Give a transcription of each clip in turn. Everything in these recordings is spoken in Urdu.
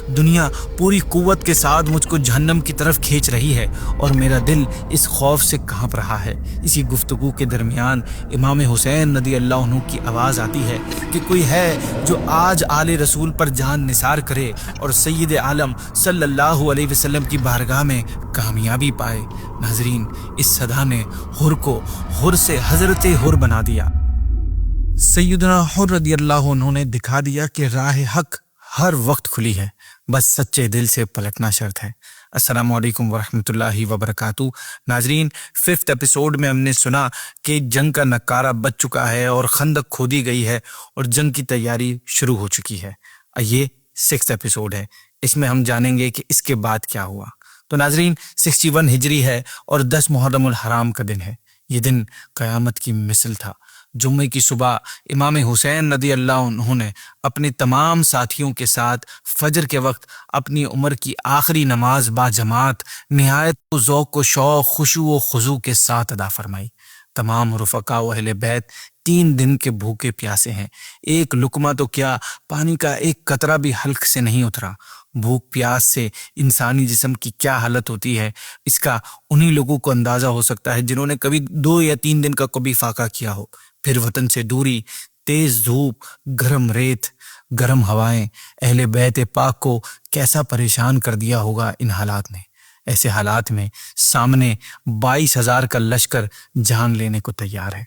دنیا پوری قوت کے ساتھ مجھ کو جہنم کی طرف کھینچ رہی ہے اور میرا دل اس خوف سے کانپ رہا ہے۔ اسی گفتگو کے درمیان امام حسین رضی اللہ عنہ کی آواز آتی ہے کہ کوئی ہے جو آج آل رسول پر جان نثار کرے اور سید عالم صلی اللہ علیہ وسلم کی بارگاہ میں کامیابی پائے۔ ناظرین، اس صدا نے حر کو حر سے حضرت حر بنا دیا۔ سیدنا حر رضی اللہ عنہ نے دکھا دیا کہ راہ حق ہر وقت کھلی ہے، بس سچے دل سے پلٹنا شرط ہے۔ السلام علیکم ورحمۃ اللہ وبرکاتہ۔ ناظرین، 5th ایپیسوڈ میں ہم نے سنا کہ جنگ کا نکارہ بج چکا ہے اور خندق کھودی گئی ہے اور جنگ کی تیاری شروع ہو چکی ہے۔ یہ 6th ایپیسوڈ ہے، اس میں ہم جانیں گے کہ اس کے بعد کیا ہوا۔ تو ناظرین، 61 ہجری ہے اور 10 محرم الحرام کا دن ہے۔ یہ دن قیامت کی مثل تھا۔ جمعے کی صبح امام حسین رضی اللہ عنہ نے اپنے تمام ساتھیوں کے ساتھ فجر کے وقت اپنی عمر کی آخری نماز با جماعت نہایت ذوق و شوق، خشوع و خضوع کے ساتھ ادا فرمائی۔ تمام رفقا و اہل بیت 3 دن کے بھوکے پیاسے ہیں، ایک لقمہ تو کیا، پانی کا ایک قطرہ بھی حلق سے نہیں اترا۔ بھوک پیاس سے انسانی جسم کی کیا حالت ہوتی ہے، اس کا انہی لوگوں کو اندازہ ہو سکتا ہے جنہوں نے کبھی 2 یا 3 دن کا کبھی فاقہ کیا ہو۔ پھر وطن سے دوری، تیز دھوپ، گرم ریت، گرم ہوائیں، اہل بیت پاک کو کیسا پریشان کر دیا ہوگا ان حالات نے۔ ایسے حالات میں سامنے 22,000 کا لشکر جان لینے کو تیار ہے۔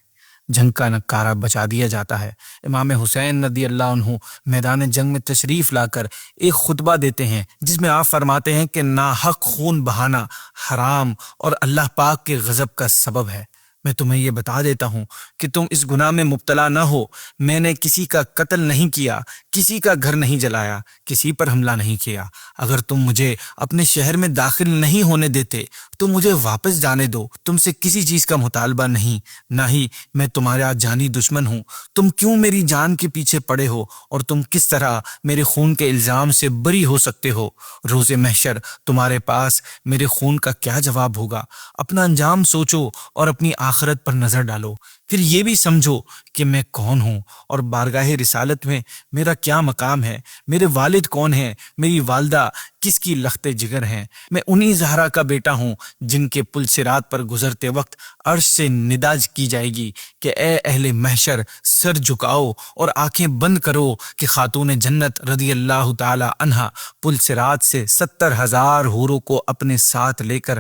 جنگ کا نکارہ بجا دیا جاتا ہے۔ امام حسین رضی اللہ عنہ میدان جنگ میں تشریف لا کر ایک خطبہ دیتے ہیں جس میں آپ فرماتے ہیں کہ ناحق خون بہانا حرام اور اللہ پاک کے غضب کا سبب ہے۔ میں تمہیں یہ بتا دیتا ہوں کہ تم اس گناہ میں مبتلا نہ ہو۔ میں نے کسی کا قتل نہیں کیا، کسی کا گھر نہیں جلایا، کسی پر حملہ نہیں کیا۔ اگر تم مجھے اپنے شہر میں داخل نہیں ہونے دیتے تو مجھے واپس جانے دو۔ تم سے کسی چیز کا مطالبہ نہیں، نہ ہی میں تمہارا جانی دشمن ہوں۔ تم کیوں میری جان کے پیچھے پڑے ہو اور تم کس طرح میرے خون کے الزام سے بری ہو سکتے ہو؟ روز محشر تمہارے پاس میرے خون کا کیا جواب ہوگا؟ اپنا انجام سوچو اور اپنی آخرت پر نظر ڈالو۔ پھر یہ بھی سمجھو کہ میں کون ہوں اور بارگاہ رسالت میں میرا کیا مقام ہے۔ میرے والد کون ہیں، میری والدہ کس کی لخت جگر ہیں۔ میں انہی زہرا کا بیٹا ہوں جن کے پل صراط پر گزرتے وقت عرش سے ندا کی جائے گی کہ اے اہل محشر، سر جھکاؤ اور آنکھیں بند کرو کہ خاتون جنت رضی اللہ تعالی عنہا پل صراط سے 70,000 حوروں کو اپنے ساتھ لے کر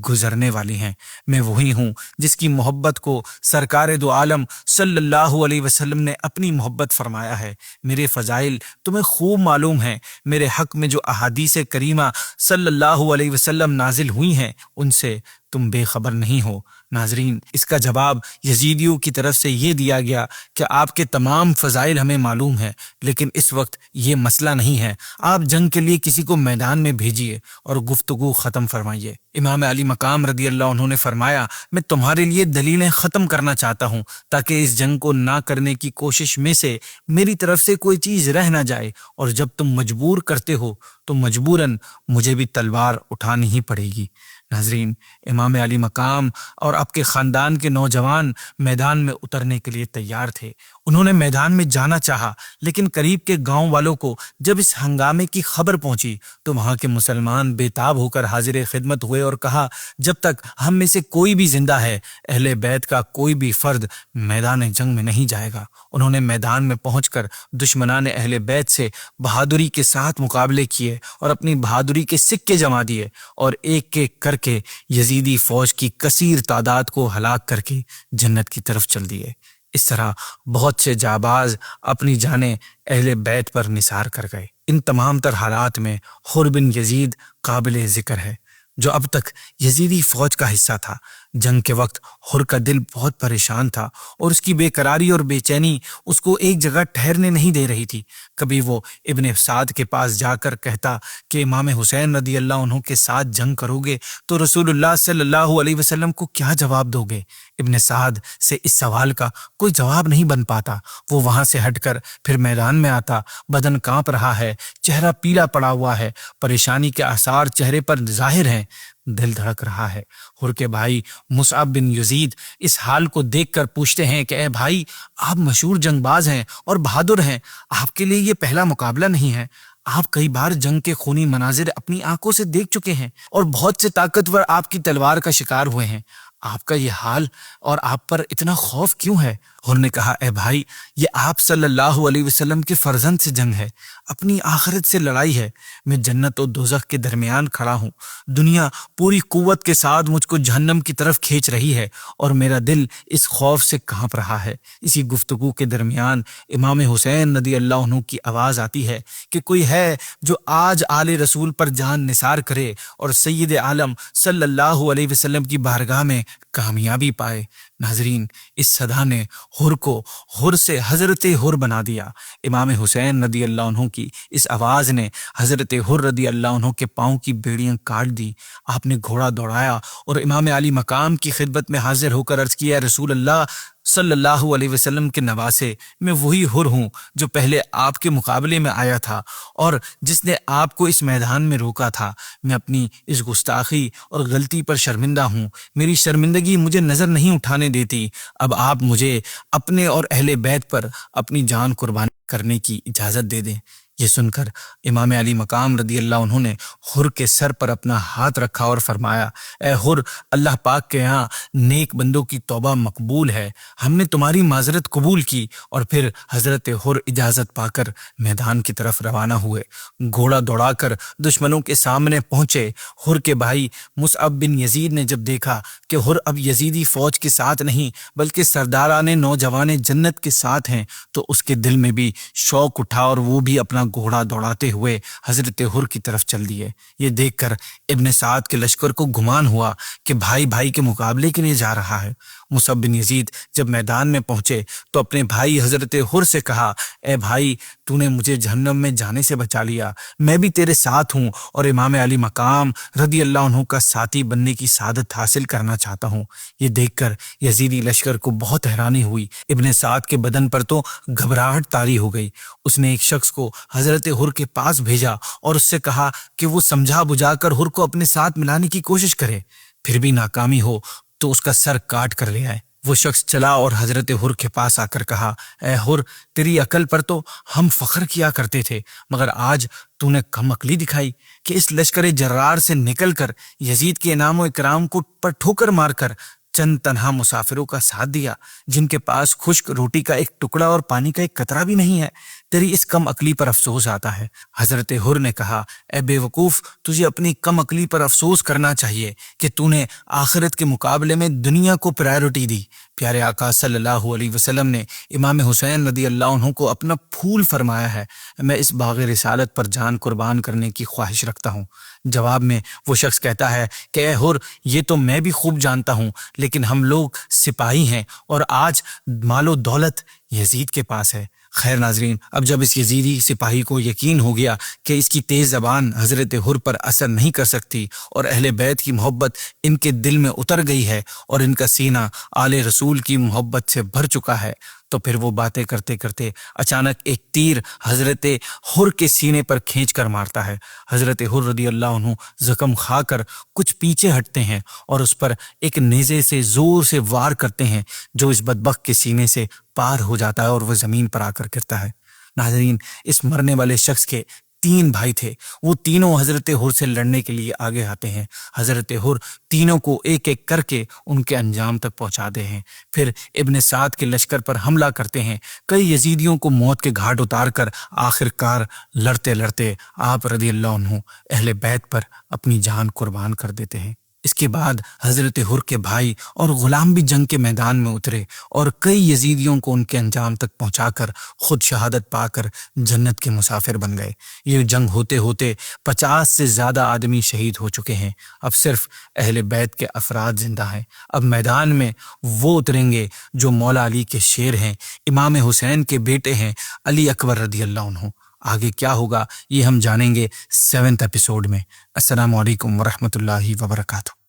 گزرنے والی ہیں۔ میں وہی ہوں جس کی محبت کو سرکار دو عالم صلی اللہ علیہ وسلم نے اپنی محبت فرمایا ہے۔ میرے فضائل تمہیں خوب معلوم ہیں۔ میرے حق میں جو احادیث کریمہ صلی اللہ علیہ وسلم نازل ہوئی ہیں ان سے تم بے خبر نہیں ہو۔ ناظرین، اس کا جواب یزیدیوں کی طرف سے یہ دیا گیا کہ آپ کے تمام فضائل ہمیں معلوم ہیں، لیکن اس وقت یہ مسئلہ نہیں ہے۔ آپ جنگ کے لیے کسی کو میدان میں بھیجیے اور گفتگو ختم فرمائیے۔ امام علی مقام رضی اللہ عنہ نے فرمایا، میں تمہارے لیے دلیلیں ختم کرنا چاہتا ہوں تاکہ اس جنگ کو نہ کرنے کی کوشش میں سے میری طرف سے کوئی چیز رہ نہ جائے، اور جب تم مجبور کرتے ہو تو مجبوراً مجھے بھی تلوار اٹھانی ہی پڑے گی۔ ناظرین، امام علی مقام اور آپ کے خاندان کے نوجوان میدان میں اترنے کے لیے تیار تھے۔ انہوں نے میدان میں جانا چاہا، لیکن قریب کے گاؤں والوں کو جب اس ہنگامے کی خبر پہنچی تو وہاں کے مسلمان بے تاب ہو کر حاضر خدمت ہوئے اور کہا، جب تک ہم میں سے کوئی بھی زندہ ہے اہل بیت کا کوئی بھی فرد میدان جنگ میں نہیں جائے گا۔ انہوں نے میدان میں پہنچ کر دشمنان اہل بیت سے بہادری کے ساتھ مقابلے کیے اور اپنی بہادری کے سکے جما دیے، اور ایک ایک کر کے یزیدی فوج کی کثیر تعداد کو ہلاک کر کے جنت کی طرف چل دیے۔ اس طرح بہت سے جاباز اپنی جانیں اہل بیت پر نثار کر گئے۔ ان تمام تر حالات میں حر بن یزید قابل ذکر ہے، جو اب تک یزیدی فوج کا حصہ تھا۔ جنگ کے وقت حر کا دل بہت پریشان تھا اور اس کی بے قراری اور بے چینی اس کو ایک جگہ ٹھہرنے نہیں دے رہی تھی۔ کبھی وہ ابن سعد کے پاس جا کر کہتا کہ امام حسین رضی اللہ عنہ کے ساتھ جنگ کرو گے تو رسول اللہ صلی اللہ علیہ وسلم کو کیا جواب دو گے؟ ابن سعد سے اس سوال کا کوئی جواب نہیں بن پاتا۔ وہ وہاں سے ہٹ کر پھر میدان میں آتا، بدن کانپ رہا ہے، چہرہ پیلا پڑا ہوا ہے، پریشانی کے آثار چہرے پر ظاہر ہیں، دل دھڑک رہا ہے۔ حر کے بھائی مصعب بن یزید اس حال کو دیکھ کر پوچھتے ہیں کہ اے بھائی، آپ مشہور جنگ باز ہیں اور بہادر ہیں، آپ کے لیے یہ پہلا مقابلہ نہیں ہے، آپ کئی بار جنگ کے خونی مناظر اپنی آنکھوں سے دیکھ چکے ہیں اور بہت سے طاقتور آپ کی تلوار کا شکار ہوئے ہیں، آپ کا یہ حال اور آپ پر اتنا خوف کیوں ہے؟ حر نے کہا، اے بھائی، یہ آپ صلی اللہ علیہ وسلم کے فرزند سے جنگ ہے، اپنی آخرت سے لڑائی ہے۔ میں جنت و دوزخ کے درمیان کھڑا ہوں، دنیا پوری قوت کے ساتھ مجھ کو جہنم کی طرف کھینچ رہی ہے اور میرا دل اس خوف سے کانپ رہا ہے۔ اسی گفتگو کے درمیان امام حسین رضی اللہ عنہ کی آواز آتی ہے کہ کوئی ہے جو آج آل رسول پر جان نثار کرے اور سید عالم صلی اللہ علیہ وسلم کی بارگاہ میں کامیابی پائے۔ ناظرین، اس صدا نے حر کو حر سے حضرت حر بنا دیا۔ امام حسین رضی اللہ عنہ کی اس آواز نے حضرت حر رضی اللہ عنہ کے پاؤں کی بیڑیاں کاٹ دی۔ آپ نے گھوڑا دوڑایا اور امام علی مقام کی خدمت میں حاضر ہو کر عرض کیا، رسول اللہ صلی اللہ علیہ وسلم کے نواسے، میں وہی حر ہوں جو پہلے آپ کے مقابلے میں آیا تھا اور جس نے آپ کو اس میدان میں روکا تھا۔ میں اپنی اس گستاخی اور غلطی پر شرمندہ ہوں، میری شرمندگی مجھے نظر نہیں اٹھانے دیتی۔ اب آپ مجھے اپنے اور اہل بیت پر اپنی جان قربان کرنے کی اجازت دے دیں۔ یہ سن کر امام علی مقام رضی اللہ عنہ نے حر کے سر پر اپنا ہاتھ رکھا اور فرمایا، اے حر، اللہ پاک کے یہاں نیک بندوں کی توبہ مقبول ہے، ہم نے تمہاری معذرت قبول کی۔ اور پھر حضرت حر اجازت پا کر میدان کی طرف روانہ ہوئے، گھوڑا دوڑا کر دشمنوں کے سامنے پہنچے۔ حر کے بھائی مصعب بن یزید نے جب دیکھا کہ حر اب یزیدی فوج کے ساتھ نہیں بلکہ سرداران نوجوان جنت کے ساتھ ہیں، تو اس کے دل میں بھی شوق اٹھا اور وہ بھی اپنا گھوڑا دوڑاتے ہوئے حضرت حر کی طرف چل دیے۔ یہ دیکھ کر ابن سعد کے لشکر کو گمان ہوا کہ بھائی بھائی کے مقابلے کے لیے جا رہا ہے۔ مصعب بن یزید جب میدان میں پہنچے تو اپنے بھائی حضرت حر سے کہا، اے بھائی، تو نے مجھے جہنم میں جانے سے بچا لیا، میں بھی تیرے ساتھ ہوں اور امام علی مقام رضی اللہ عنہ کا ساتھی بننے کی سعادت حاصل کرنا چاہتا ہوں۔ یہ دیکھ کر یزیدی لشکر کو بہت حیرانی ہوئی۔ ابن سعد کے بدن پر تو گھبراہٹ طاری ہو گئی۔ اس نے ایک شخص کو حضرت حر کے پاس بھیجا اور اس سے کہا کہ وہ سمجھا بجھا کر حر کو اپنے ساتھ ملانے کی کوشش کرے، پھر بھی ناکامی ہو تو اس کا سر کاٹ کر لے آئے۔ وہ شخص چلا اور حضرت حر کے پاس آ کر کہا، اے حر، تیری عقل پر تو ہم فخر کیا کرتے تھے، مگر آج تو نے کم عقلی دکھائی کہ اس لشکر جرار سے نکل کر یزید کے انعام و اکرام کو پر ٹھوکر مار کر چند تنہا مسافروں کا ساتھ دیا جن کے پاس خشک روٹی کا ایک ٹکڑا اور پانی کا ایک قطرہ بھی نہیں ہے۔ تیری اس کم عقلی پر افسوس آتا ہے۔ حضرت حر نے کہا، اے بے وقوف، تجھے اپنی کم عقلی پر افسوس کرنا چاہیے کہ تو نے آخرت کے مقابلے میں دنیا کو پرائرٹی دی۔ پیارے آقا صلی اللہ علیہ وسلم نے امام حسین رضی اللہ عنہ کو اپنا پھول فرمایا ہے، میں اس باغ رسالت پر جان قربان کرنے کی خواہش رکھتا ہوں۔ جواب میں وہ شخص کہتا ہے کہ اے حر، یہ تو میں بھی خوب جانتا ہوں، لیکن ہم لوگ سپاہی ہیں اور آج مال و دولت یزید کے پاس ہے۔ خیر ناظرین، اب جب اس یزیدی سپاہی کو یقین ہو گیا کہ اس کی تیز زبان حضرت حر پر اثر نہیں کر سکتی اور اہل بیت کی محبت ان کے دل میں اتر گئی ہے اور ان کا سینہ آل رسول کی محبت سے بھر چکا ہے، تو پھر وہ باتیں کرتے کرتے اچانک ایک تیر حضرت حر کے سینے پر کھینچ کر مارتا ہے۔ حضرت حر رضی اللہ عنہ زخم کھا کر کچھ پیچھے ہٹتے ہیں اور اس پر ایک نیزے سے زور سے وار کرتے ہیں جو اس بدبخت کے سینے سے پار ہو جاتا ہے اور وہ زمین پر آ کر گرتا ہے۔ ناظرین، اس مرنے والے شخص کے 3 بھائی تھے، وہ تینوں حضرت حر سے لڑنے کے لیے آگے آتے ہیں۔ حضرت حر تینوں کو ایک ایک کر کے ان کے انجام تک پہنچاتے ہیں، پھر ابن سعد کے لشکر پر حملہ کرتے ہیں، کئی یزیدیوں کو موت کے گھاٹ اتار کر آخر کار لڑتے لڑتے آپ رضی اللہ عنہ اہل بیت پر اپنی جان قربان کر دیتے ہیں۔ اس کے بعد حضرت حر کے بھائی اور غلام بھی جنگ کے میدان میں اترے اور کئی یزیدیوں کو ان کے انجام تک پہنچا کر خود شہادت پا کر جنت کے مسافر بن گئے۔ یہ جنگ ہوتے ہوتے 50 سے زیادہ آدمی شہید ہو چکے ہیں، اب صرف اہل بیت کے افراد زندہ ہیں۔ اب میدان میں وہ اتریں گے جو مولا علی کے شیر ہیں، امام حسین کے بیٹے ہیں، علی اکبر رضی اللہ عنہ۔ آگے کیا ہوگا یہ ہم جانیں گے 7ویں ایپیسوڈ میں۔ السلام علیکم ورحمۃ اللہ وبرکاتہ۔